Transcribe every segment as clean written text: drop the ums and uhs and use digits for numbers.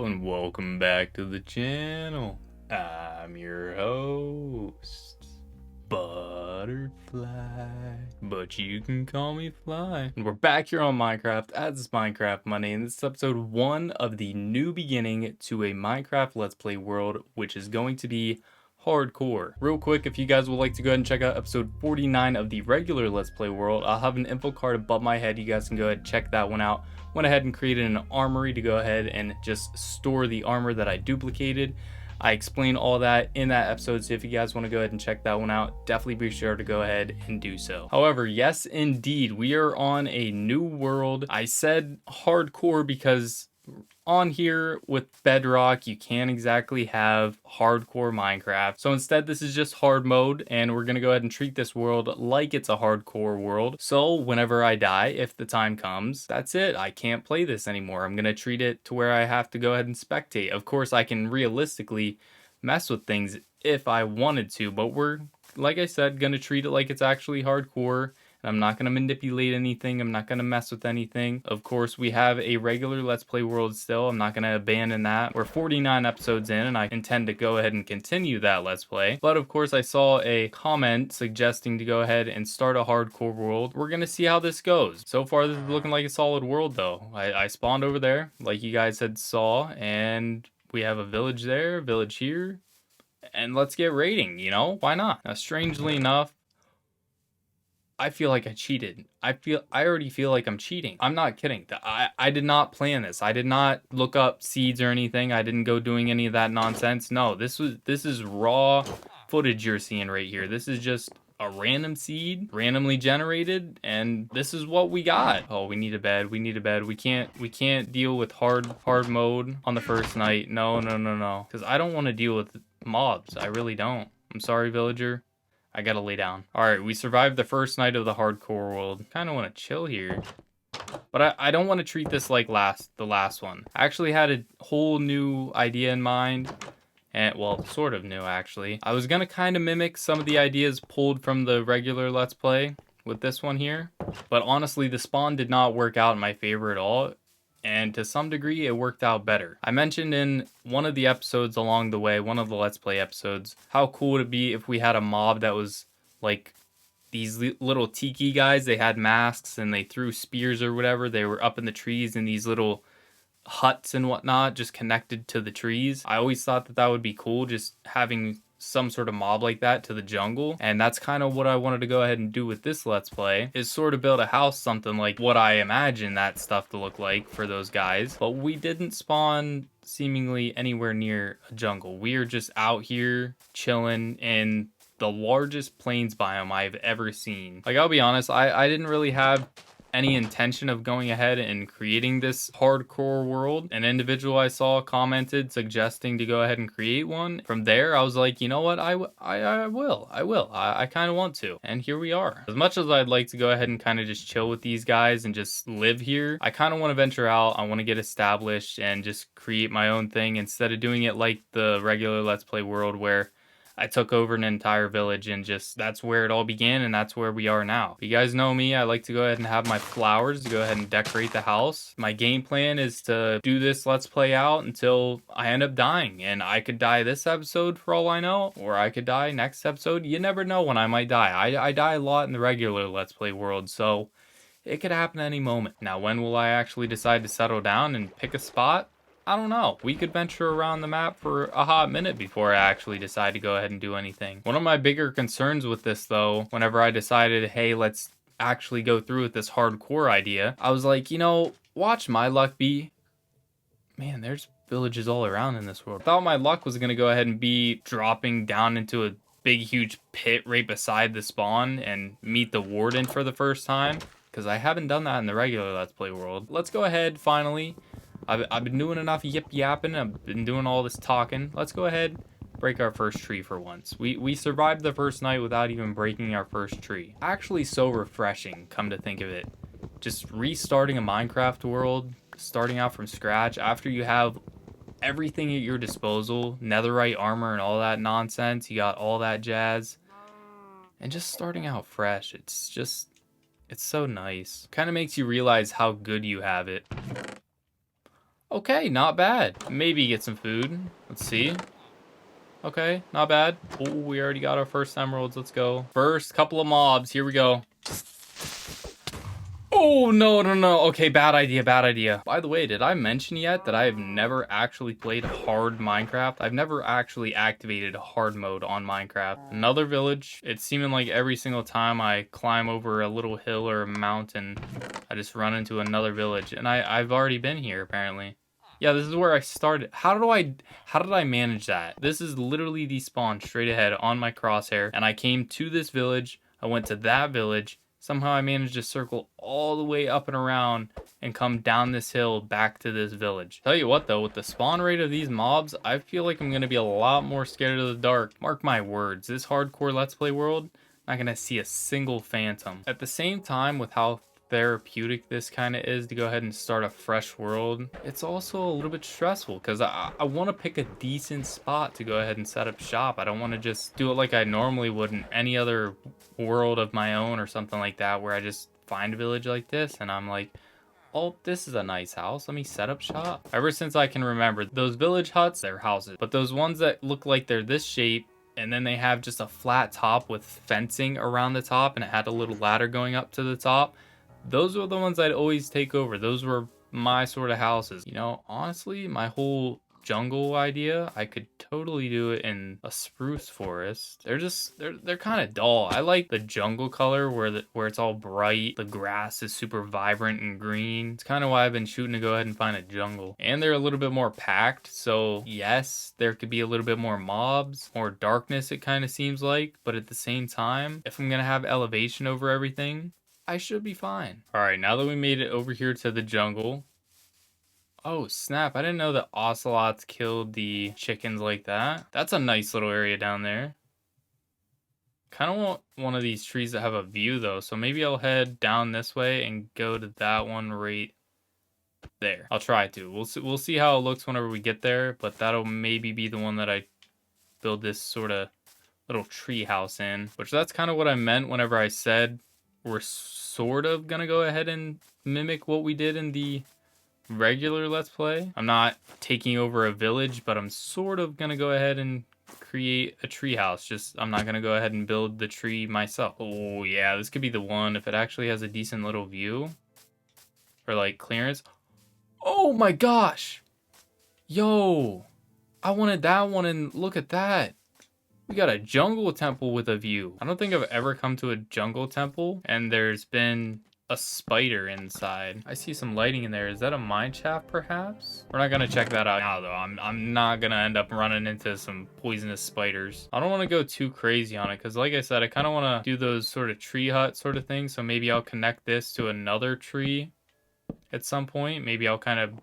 and welcome back to the channel. I'm your host, Butterfly, but you can call me Fly. And we're back here on Minecraft as Minecraft Money, and this is episode 1 of the new beginning to a Minecraft Let's Play world, which is going to be hardcore. Real quick, if you guys would like to go ahead and check out episode 49 of the regular Let's Play world, I'll have an info card above my head. You guys can go ahead and check that one out. Went ahead and created an armory to go ahead and just store the armor that I duplicated. I explain all that in that episode, so if you guys want to go ahead and check that one out, definitely be sure to go ahead and do so. However, yes indeed, we are on a new world. I said hardcore because on here with Bedrock, you can't exactly have hardcore Minecraft. So instead, this is just hard mode, and we're gonna go ahead and treat this world like it's a hardcore world. So whenever I die, if the time comes, that's it. I can't play this anymore. I'm gonna treat it to where I have to go ahead and spectate. Of course, I can realistically mess with things if I wanted to, but we're, like I said, gonna treat it like it's actually hardcore. I'm not going to manipulate anything. I'm not going to mess with anything. Of course, we have a regular Let's Play world still. I'm not going to abandon that. We're 49 episodes in, and I intend to go ahead and continue that Let's Play. But of course, I saw a comment suggesting to go ahead and start a hardcore world. We're going to see how this goes. So far, this is looking like a solid world, though. I spawned over there, like you guys had saw, and we have a village there, village here. And let's get raiding, you know? Why not? Now, strangely enough, I feel like I cheated. I already feel like I'm cheating. I'm not kidding. I did not plan this. I did not look up seeds or anything. I didn't go doing any of that nonsense. No, this is raw footage you're seeing right here. This is just a random seed, randomly generated, and this is what we got. Oh, we need a bed. We need a bed. We can't deal with hard mode on the first night. No. Because I don't want to deal with mobs. I really don't. I'm sorry, villager. I gotta lay down. Alright, we survived the first night of the hardcore world. Kinda wanna chill here. But I don't want to treat this like the last one. I actually had a whole new idea in mind. And, well, sort of new, actually. I was gonna kind of mimic some of the ideas pulled from the regular Let's Play with this one here. But honestly, the spawn did not work out in my favor at all. And to some degree, it worked out better. I mentioned in one of the episodes along the way, one of the Let's Play episodes, how cool would it be if we had a mob that was like these little tiki guys. They had masks and they threw spears or whatever. They were up in the trees in these little huts and whatnot, just connected to the trees. I always thought that would be cool, just having some sort of mob like that to the jungle, and that's kind of what I wanted to go ahead and do with this Let's Play, is sort of build a house something like what I imagine that stuff to look like for those guys. But we didn't spawn seemingly anywhere near a jungle. We are just out here chilling in the largest plains biome I've ever seen. Like, I'll be honest, I didn't really have any intention of going ahead and creating this hardcore world. An individual I saw commented suggesting to go ahead and create one. From there, I was like, you know what? I will. I kind of want to. And here we are. As much as I'd like to go ahead and kind of just chill with these guys and just live here, I kind of want to venture out. I want to get established and just create my own thing instead of doing it like the regular Let's Play world where I took over an entire village and just, that's where it all began, and that's where we are now. You guys know me, I like to go ahead and have my flowers to go ahead and decorate the house. My game plan is to do this Let's Play out until I end up dying, and I could die this episode for all I know, or I could die next episode. You never know when I might die. I die a lot in the regular Let's Play world, so it could happen any moment. Now, when will I actually decide to settle down and pick a spot? I don't know. We could venture around the map for a hot minute before I actually decide to go ahead and do anything. One of my bigger concerns with this, though, whenever I decided, hey, let's actually go through with this hardcore idea, I was like, you know, watch my luck be... Man, there's villages all around in this world. I thought my luck was going to go ahead and be dropping down into a big, huge pit right beside the spawn and meet the warden for the first time, because I haven't done that in the regular Let's Play world. Let's go ahead, finally. I've been doing enough yip-yapping. I've been doing all this talking. Let's go ahead, break our first tree for once. We survived the first night without even breaking our first tree. Actually so refreshing, come to think of it. Just restarting a Minecraft world, starting out from scratch after you have everything at your disposal, netherite armor and all that nonsense. You got all that jazz. And just starting out fresh, it's so nice. Kind of makes you realize how good you have it. Okay, not bad. Maybe get some food. Let's see. Okay, not bad. Oh, we already got our first emeralds. Let's go. First couple of mobs. Here we go. Oh, no, no, no. Okay, bad idea, bad idea. By the way, did I mention yet that I have never actually played hard Minecraft? I've never actually activated hard mode on Minecraft. Another village. It's seeming like every single time I climb over a little hill or a mountain, I just run into another village. And I've already been here, apparently. Yeah, this is where I started. How did I manage that? This is literally the spawn straight ahead on my crosshair. And I came to this village. I went to that village. Somehow I managed to circle all the way up and around and come down this hill back to this village. Tell you what though, with the spawn rate of these mobs, I feel like I'm gonna be a lot more scared of the dark. Mark my words, this hardcore Let's Play world, not gonna see a single phantom. At the same time, with how therapeutic this kind of is to go ahead and start a fresh world, it's also a little bit stressful because I want to pick a decent spot to go ahead and set up shop. I don't want to just do it like I normally would in any other world of my own or something like that, where I just find a village like this and I'm like, oh, this is a nice house, let me set up shop. Ever since I can remember, those village huts, they're houses, but those ones that look like they're this shape and then they have just a flat top with fencing around the top and it had a little ladder going up to the top, those were the ones I'd always take over. Those were my sort of houses. You know, honestly, my whole jungle idea, I could totally do it in a spruce forest. They're kind of dull. I like the jungle color where it's all bright. The grass is super vibrant and green. It's kind of why I've been shooting to go ahead and find a jungle. And they're a little bit more packed. So yes, there could be a little bit more mobs, more darkness, it kind of seems like. But at the same time, if I'm going to have elevation over everything, I should be fine. All right, now that we made it over here to the jungle. Oh, snap. I didn't know that ocelots killed the chickens like that. That's a nice little area down there. Kind of want one of these trees that have a view, though. So maybe I'll head down this way and go to that one right there. I'll try to. We'll see how it looks whenever we get there. But that'll maybe be the one that I build this sort of little tree house in. Which that's kind of what I meant whenever I said we're sort of gonna go ahead and mimic what we did in the regular Let's Play. I'm not taking over a village, but I'm sort of gonna go ahead and create a tree house. Just I'm not gonna go ahead and build the tree myself. Oh yeah, this could be the one if it actually has a decent little view or like clearance. Oh my gosh, yo, I wanted that one, and look at that. We got a jungle temple with a view. I don't think I've ever come to a jungle temple and there's been a spider inside. I see some lighting in there. Is that a mine shaft perhaps? We're not gonna check that out now though. I'm not gonna end up running into some poisonous spiders. I don't want to go too crazy on it because like I said, I kind of want to do those sort of tree hut sort of things. So maybe I'll connect this to another tree at some point. Maybe I'll kind of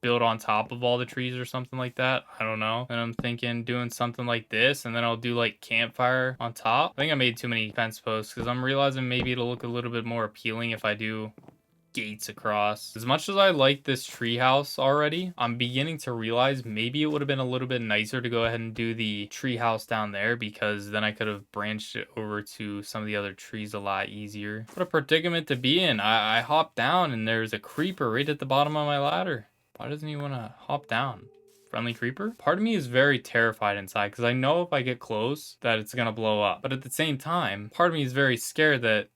build on top of all the trees or something like that. I don't know. And I'm thinking doing something like this, and then I'll do like campfire on top. I think I made too many fence posts because I'm realizing maybe it'll look a little bit more appealing if I do gates across. As much as I like this tree house already, I'm beginning to realize maybe it would have been a little bit nicer to go ahead and do the tree house down there, because then I could have branched it over to some of the other trees a lot easier. What a predicament to be in. I hopped down and there's a creeper right at the bottom of my ladder. Why doesn't he want to hop down? Friendly creeper? Part of me is very terrified inside because I know if I get close that it's going to blow up. But at the same time, part of me is very scared that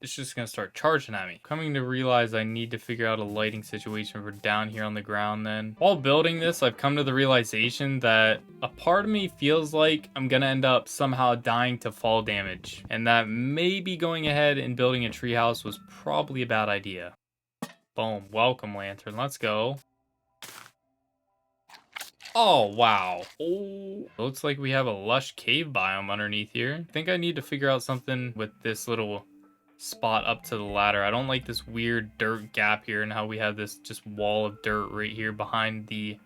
it's just going to start charging at me. Coming to realize I need to figure out a lighting situation for down here on the ground then. While building this, I've come to the realization that a part of me feels like I'm going to end up somehow dying to fall damage. And that maybe going ahead and building a treehouse was probably a bad idea. Boom. Welcome, lantern. Let's go. Oh, wow. Oh, looks like we have a lush cave biome underneath here. I think I need to figure out something with this little spot up to the ladder. I don't like this weird dirt gap here and how we have this just wall of dirt right here behind the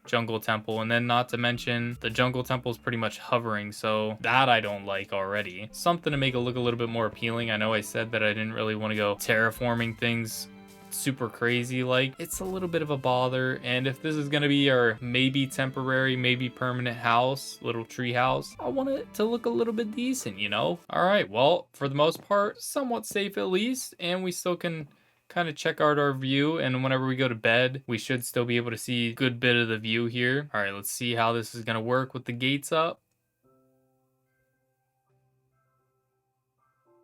jungle temple. And then not to mention the jungle temple is pretty much hovering, so that I don't like already. Something to make it look a little bit more appealing. I know I said that I didn't really want to go terraforming things super crazy, like it's a little bit of a bother. And if this is gonna be our maybe temporary, maybe permanent house, little tree house, I want it to look a little bit decent, you know. All right, well, for the most part, somewhat safe at least, and we still can kind of check out our view, and whenever we go to bed, we should still be able to see a good bit of the view here. All right, let's see how this is gonna work with the gates up.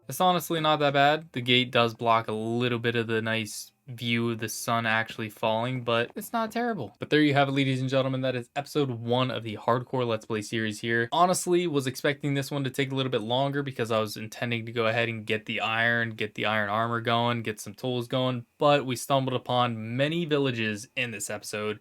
It's honestly not that bad. The gate does block a little bit of the nice view of the sun actually falling, but it's not terrible. But there you have it, ladies and gentlemen. That is episode 1 of the hardcore Let's Play series here. Honestly, was expecting this one to take a little bit longer because I was intending to go ahead and get the iron armor going, get some tools going, but we stumbled upon many villages in this episode,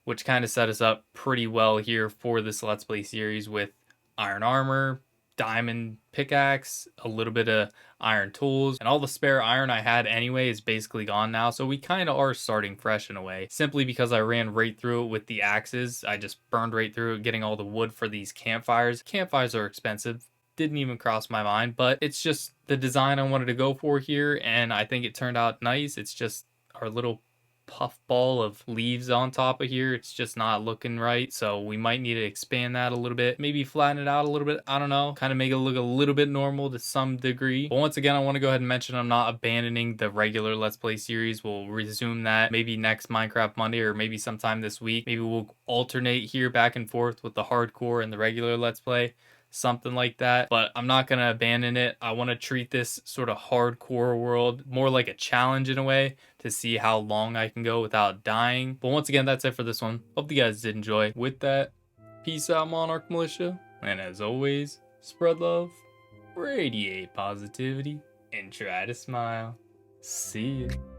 which kind of set us up pretty well here for this Let's Play series with iron armor, diamond pickaxe, a little bit of iron tools, and all the spare iron I had anyway is basically gone now. So we kind of are starting fresh in a way, simply because I ran right through it with the axes. I just burned right through it, getting all the wood for these campfires. Campfires are expensive. Didn't even cross my mind, but it's just the design I wanted to go for here, and I think it turned out nice. It's just our little puff ball of leaves on top of here. It's just not looking right, so we might need to expand that a little bit, maybe flatten it out a little bit. I don't know, kind of make it look a little bit normal to some degree. But once again, I want to go ahead and mention I'm not abandoning the regular Let's Play series. We'll resume that maybe next Minecraft Monday, or maybe sometime this week. Maybe we'll alternate here back and forth with the hardcore and the regular Let's Play, something like that. But I'm not gonna abandon it. I want to treat this sort of hardcore world more like a challenge in a way, to see how long I can go without dying. But once again, that's it for this one. Hope you guys did enjoy. With that, peace out, Monarch Militia, and as always, spread love, radiate positivity, and try to smile. See ya.